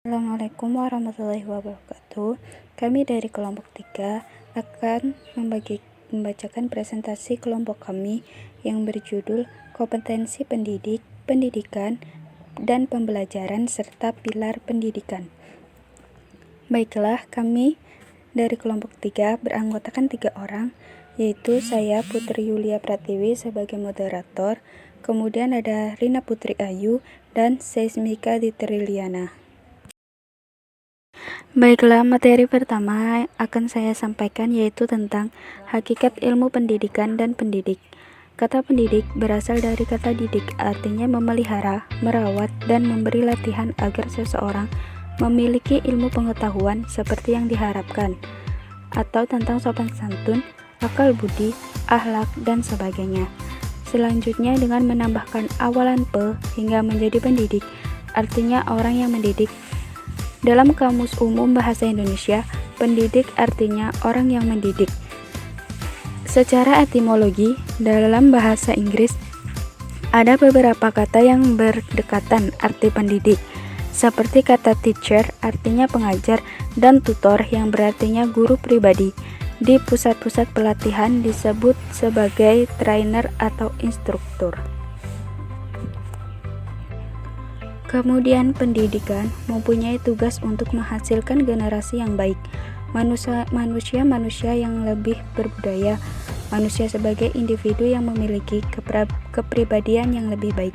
Assalamualaikum warahmatullahi wabarakatuh. Kami dari kelompok 3 akan membacakan presentasi kelompok kami yang berjudul Kompetensi Pendidik, Pendidikan, dan Pembelajaran serta Pilar Pendidikan. Baiklah, kami dari kelompok 3 beranggotakan 3 orang, yaitu saya Putri Yulia Pratiwi sebagai moderator, kemudian ada Rina Putri Ayu dan Seismika Ditriliana. Baiklah, materi pertama akan saya sampaikan yaitu tentang hakikat ilmu pendidikan dan pendidik. Kata pendidik berasal dari kata didik, artinya memelihara, merawat, dan memberi latihan agar seseorang memiliki ilmu pengetahuan seperti yang diharapkan, atau tentang sopan santun, akal budi, akhlak, dan sebagainya. Selanjutnya dengan menambahkan awalan pe hingga menjadi pendidik, artinya orang yang mendidik. Dalam Kamus Umum Bahasa Indonesia, pendidik artinya orang yang mendidik. Secara etimologi, dalam bahasa Inggris, ada beberapa kata yang berdekatan arti pendidik, seperti kata teacher artinya pengajar, dan tutor yang berartinya guru pribadi. Di pusat-pusat pelatihan disebut sebagai trainer atau instruktur. Kemudian pendidikan mempunyai tugas untuk menghasilkan generasi yang baik, manusia yang lebih berbudaya, manusia sebagai individu yang memiliki kepribadian yang lebih baik.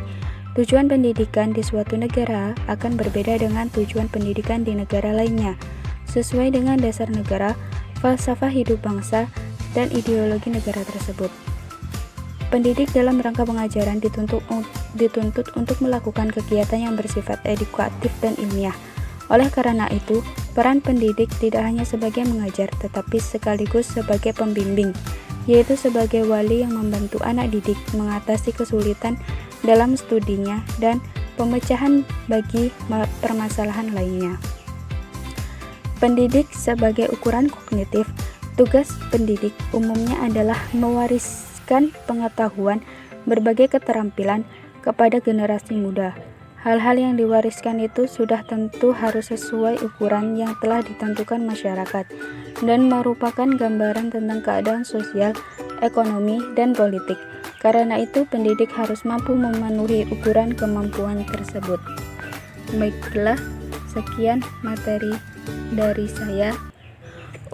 Tujuan pendidikan di suatu negara akan berbeda dengan tujuan pendidikan di negara lainnya, sesuai dengan dasar negara, falsafah hidup bangsa, dan ideologi negara tersebut. Pendidik dalam rangka pengajaran dituntut untuk melakukan kegiatan yang bersifat edukatif dan ilmiah. Oleh karena itu, peran pendidik tidak hanya sebagai mengajar, tetapi sekaligus sebagai pembimbing, yaitu sebagai wali yang membantu anak didik mengatasi kesulitan dalam studinya dan pemecahan bagi permasalahan lainnya. Pendidik sebagai ukuran kognitif. Tugas pendidik umumnya adalah mewariskan pengetahuan, berbagai keterampilan kepada generasi muda. Hal-hal yang diwariskan itu sudah tentu harus sesuai ukuran yang telah ditentukan masyarakat dan merupakan gambaran tentang keadaan sosial, ekonomi, dan politik. Karena itu, pendidik harus mampu memenuhi ukuran kemampuan tersebut. Baiklah, sekian materi dari saya.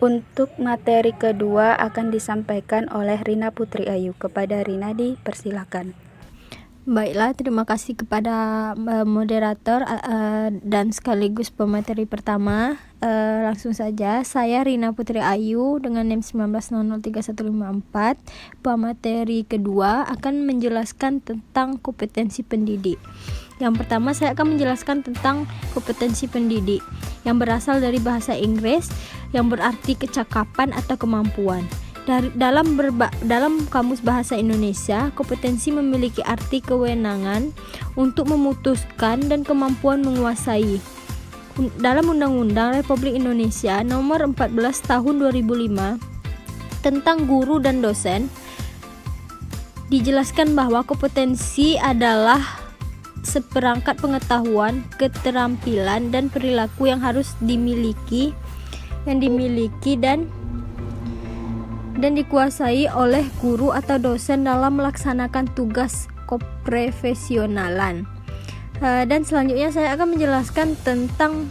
Untuk materi kedua akan disampaikan oleh Rina Putri Ayu. Kepada Rina dipersilakan. Baiklah, terima kasih kepada moderator dan sekaligus pemateri pertama. Langsung saja, saya Rina Putri Ayu dengan NIM 19003154. Pemateri kedua akan menjelaskan tentang kompetensi pendidik. Yang pertama, saya akan menjelaskan tentang kompetensi pendidik yang berasal dari bahasa Inggris yang berarti kecakapan atau kemampuan. Dalam Kamus Bahasa Indonesia, kompetensi memiliki arti kewenangan untuk memutuskan dan kemampuan menguasai. Dalam Undang-Undang Republik Indonesia Nomor 14 Tahun 2005 tentang guru dan dosen, dijelaskan bahwa kompetensi adalah seperangkat pengetahuan, keterampilan, dan perilaku yang harus dimiliki dan dikuasai oleh guru atau dosen dalam melaksanakan tugas keprofesionalan. Dan selanjutnya saya akan menjelaskan tentang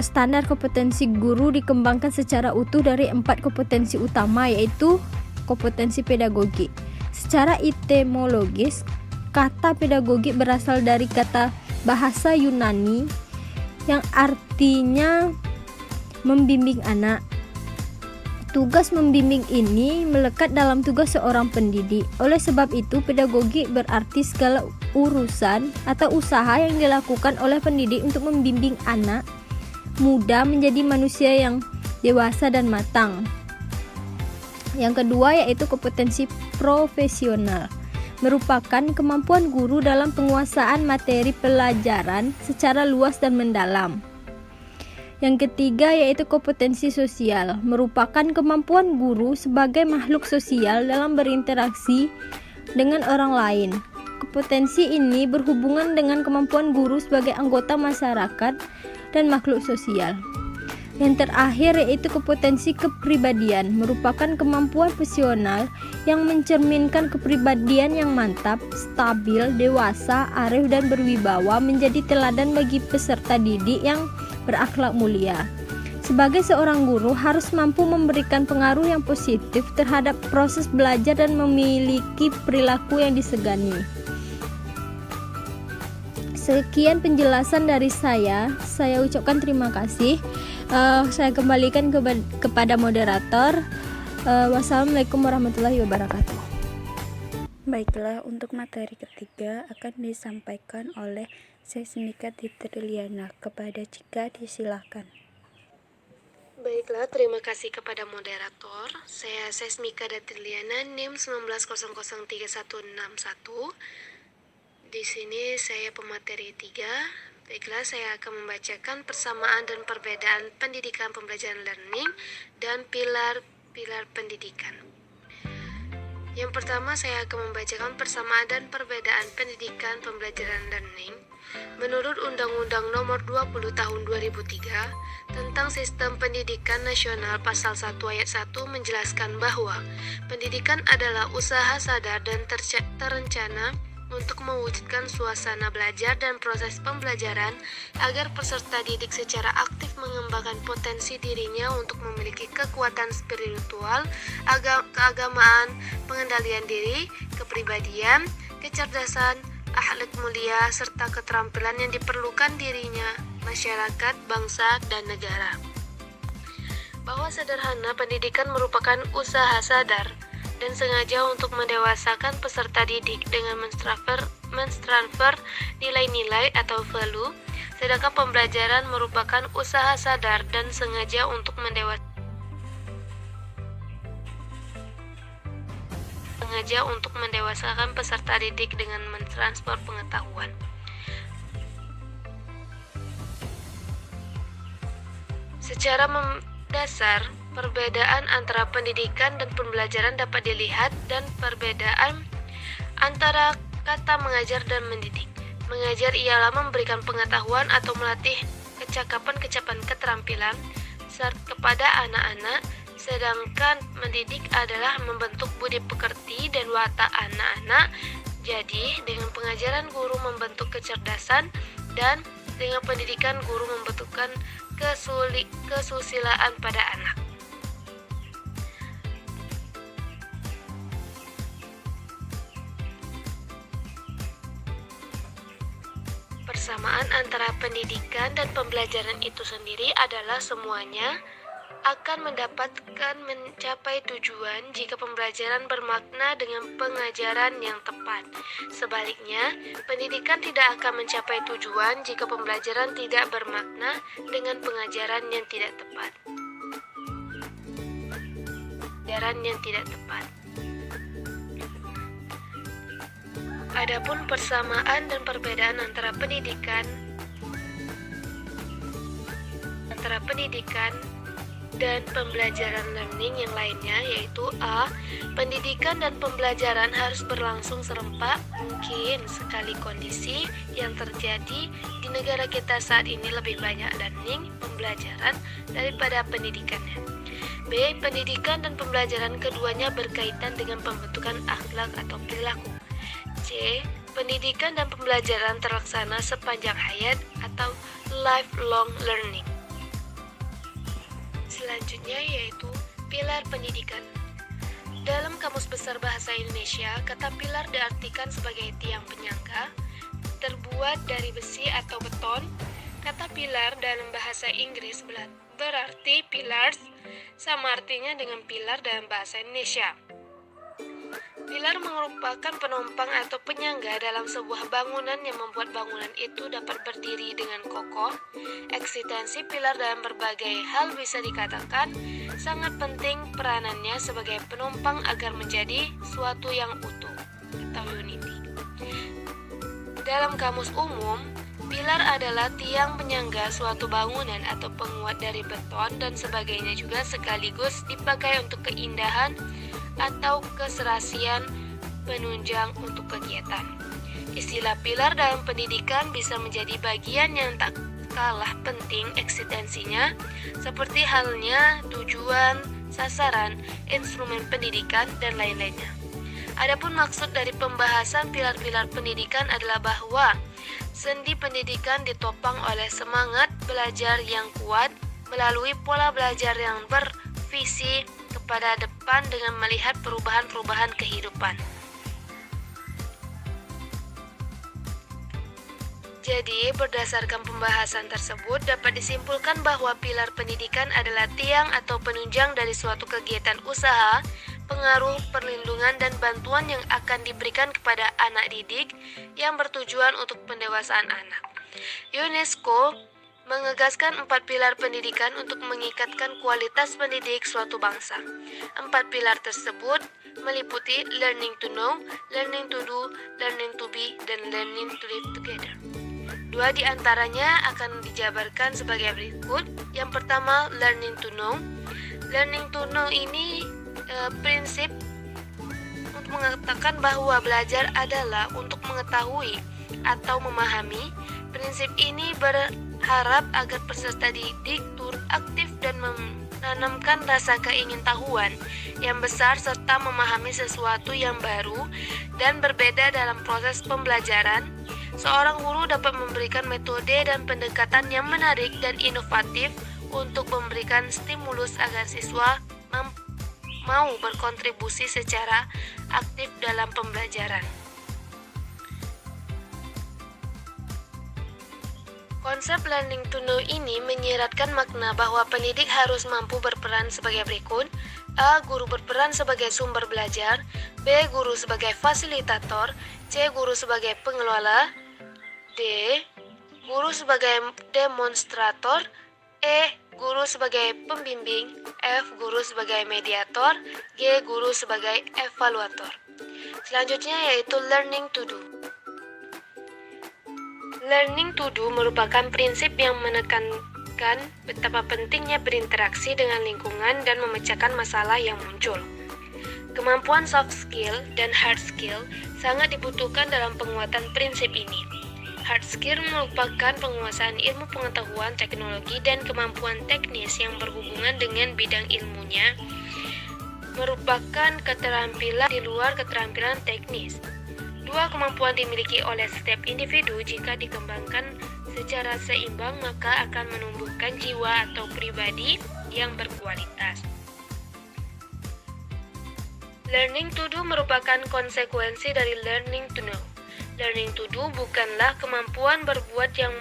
standar kompetensi guru dikembangkan secara utuh dari 4 kompetensi utama, yaitu kompetensi pedagogik. Secara etimologis, kata pedagogik berasal dari kata bahasa Yunani yang artinya membimbing anak. Tugas membimbing ini melekat dalam tugas seorang pendidik. Oleh sebab itu, pedagogik berarti segala urusan atau usaha yang dilakukan oleh pendidik untuk membimbing anak muda menjadi manusia yang dewasa dan matang. Yang kedua yaitu kompetensi profesional, merupakan kemampuan guru dalam penguasaan materi pelajaran secara luas dan mendalam. Yang ketiga yaitu kompetensi sosial, merupakan kemampuan guru sebagai makhluk sosial dalam berinteraksi dengan orang lain. kompetensi ini berhubungan dengan kemampuan guru sebagai anggota masyarakat dan makhluk sosial. Yang terakhir yaitu kompetensi kepribadian, merupakan kemampuan profesional yang mencerminkan kepribadian yang mantap, stabil, dewasa, arif dan berwibawa, menjadi teladan bagi peserta didik yang berakhlak mulia. Sebagai seorang guru harus mampu memberikan pengaruh yang positif terhadap proses belajar dan memiliki perilaku yang disegani. Sekian penjelasan dari saya ucapkan terima kasih. Saya kembalikan kepada moderator. Wassalamualaikum warahmatullahi wabarakatuh. Baiklah, untuk materi ketiga akan disampaikan oleh Sesmika Titriliana. Kepada Cika disilahkan. Baiklah, terima kasih kepada moderator. Saya Sesmika Datriliana, NIM 19003161. Di sini saya pemateri 3. Baiklah, saya akan membacakan persamaan dan perbedaan pendidikan pembelajaran learning dan pilar-pilar pendidikan. Yang pertama, saya akan membacakan persamaan dan perbedaan pendidikan pembelajaran learning. Menurut Undang-Undang Nomor 20 Tahun 2003 tentang Sistem Pendidikan Nasional Pasal 1 Ayat 1 menjelaskan bahwa pendidikan adalah usaha sadar dan terencana untuk mewujudkan suasana belajar dan proses pembelajaran agar peserta didik secara aktif mengembangkan potensi dirinya untuk memiliki kekuatan spiritual, keagamaan, pengendalian diri, kepribadian, kecerdasan, akhlak mulia, serta keterampilan yang diperlukan dirinya, masyarakat, bangsa, dan negara. Bahwa sederhana, pendidikan merupakan usaha sadar dan sengaja untuk mendewasakan peserta didik dengan mentransfer nilai-nilai atau value, sedangkan pembelajaran merupakan usaha sadar dan sengaja untuk mendewasakan peserta didik dengan mentransfer pengetahuan. Secara mendasar, perbedaan antara pendidikan dan pembelajaran dapat dilihat dan perbedaan antara kata mengajar dan mendidik. Mengajar ialah memberikan pengetahuan atau melatih kecakapan-kecakapan keterampilan kepada anak-anak, sedangkan mendidik adalah membentuk budi pekerti dan watak anak-anak. Jadi, dengan pengajaran guru membentuk kecerdasan dan dengan pendidikan guru membentukkan kesusilaan pada anak. Persamaan antara pendidikan dan pembelajaran itu sendiri adalah semuanya akan mencapai tujuan jika pembelajaran bermakna dengan pengajaran yang tepat. Sebaliknya, pendidikan tidak akan mencapai tujuan jika pembelajaran tidak bermakna dengan pengajaran yang tidak tepat. Adapun persamaan dan perbedaan antara pendidikan dan pembelajaran learning yang lainnya, yaitu A. Pendidikan dan pembelajaran harus berlangsung serempak. Mungkin sekali kondisi yang terjadi di negara kita saat ini lebih banyak learning, pembelajaran, daripada pendidikannya. B. Pendidikan dan pembelajaran keduanya berkaitan dengan pembentukan akhlak atau perilaku. C. Pendidikan dan pembelajaran terlaksana sepanjang hayat atau lifelong learning. Selanjutnya yaitu pilar pendidikan. Dalam Kamus Besar Bahasa Indonesia, kata pilar diartikan sebagai tiang penyangga, terbuat dari besi atau beton. Kata pilar dalam bahasa Inggris berarti pillars, sama artinya dengan pilar dalam bahasa Indonesia. Pilar merupakan penopang atau penyangga dalam sebuah bangunan yang membuat bangunan itu dapat berdiri dengan kokoh. Eksistensi pilar dalam berbagai hal bisa dikatakan sangat penting peranannya sebagai penopang agar menjadi suatu yang utuh atau unity. Dalam kamus umum, pilar adalah tiang penyangga suatu bangunan atau penguat dari beton dan sebagainya, juga sekaligus dipakai untuk keindahan atau keserasian penunjang untuk kegiatan. Istilah pilar dalam pendidikan bisa menjadi bagian yang tak kalah penting eksistensinya, seperti halnya tujuan, sasaran, instrumen pendidikan, dan lain-lainnya. Adapun maksud dari pembahasan pilar-pilar pendidikan adalah bahwa sendi pendidikan ditopang oleh semangat belajar yang kuat melalui pola belajar yang bervisi kepada depan dengan melihat perubahan-perubahan kehidupan. Jadi, berdasarkan pembahasan tersebut dapat disimpulkan bahwa pilar pendidikan adalah tiang atau penunjang dari suatu kegiatan usaha, pengaruh, perlindungan, dan bantuan yang akan diberikan kepada anak didik yang bertujuan untuk pendewasaan anak. UNESCO mengegaskan 4 pilar pendidikan untuk mengikatkan kualitas pendidik suatu bangsa. 4 pilar tersebut meliputi learning to know, learning to do, learning to be, dan learning to live together. 2 di antaranya akan dijabarkan sebagai berikut. Yang pertama, learning to know. Learning to know ini prinsip untuk mengatakan bahwa belajar adalah untuk mengetahui atau memahami. Prinsip ini berharap agar peserta didik turut aktif dan menanamkan rasa keingintahuan yang besar serta memahami sesuatu yang baru dan berbeda dalam proses pembelajaran. Seorang guru dapat memberikan metode dan pendekatan yang menarik dan inovatif untuk memberikan stimulus agar siswa mau berkontribusi secara aktif dalam pembelajaran. Konsep learning to know ini menyiratkan makna bahwa pendidik harus mampu berperan sebagai berikut. A. Guru berperan sebagai sumber belajar. B. Guru sebagai fasilitator. C. Guru sebagai pengelola. D. Guru sebagai demonstrator. E. Guru sebagai pembimbing. F. Guru sebagai mediator. G. Guru sebagai evaluator. Selanjutnya yaitu learning to do. Learning to do merupakan prinsip yang menekankan betapa pentingnya berinteraksi dengan lingkungan dan memecahkan masalah yang muncul. Kemampuan soft skill dan hard skill sangat dibutuhkan dalam penguatan prinsip ini. Hard skill merupakan penguasaan ilmu pengetahuan, teknologi, dan kemampuan teknis yang berhubungan dengan bidang ilmunya, merupakan keterampilan di luar keterampilan teknis. Dua kemampuan dimiliki oleh setiap individu jika dikembangkan secara seimbang maka akan menumbuhkan jiwa atau pribadi yang berkualitas. Learning to do merupakan konsekuensi dari learning to know. Learning to do bukanlah kemampuan berbuat yang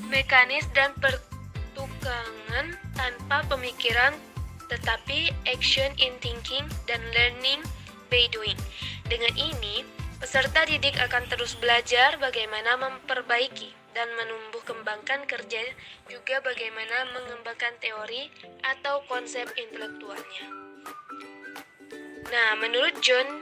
mekanis dan pertukangan tanpa pemikiran, tetapi action in thinking dan learning by doing. Dengan ini, peserta didik akan terus belajar bagaimana memperbaiki dan menumbuh kembangkan kerja, juga bagaimana mengembangkan teori atau konsep intelektualnya. Nah, menurut John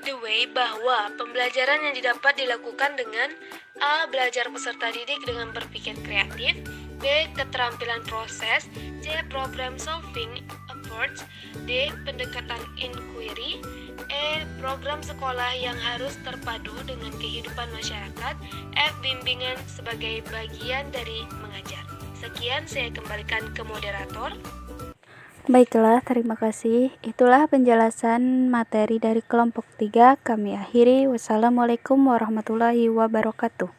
Dewey bahwa pembelajaran yang didapat dilakukan dengan A. Belajar peserta didik dengan berpikir kreatif. B. Keterampilan proses. C. Problem solving approach. D. Pendekatan inquiry. E. Program sekolah yang harus terpadu dengan kehidupan masyarakat. F. Bimbingan sebagai bagian dari mengajar. Sekian, saya kembalikan ke moderator. Baiklah, terima kasih. Itulah penjelasan materi dari kelompok 3. Kami akhiri. Wassalamualaikum warahmatullahi wabarakatuh.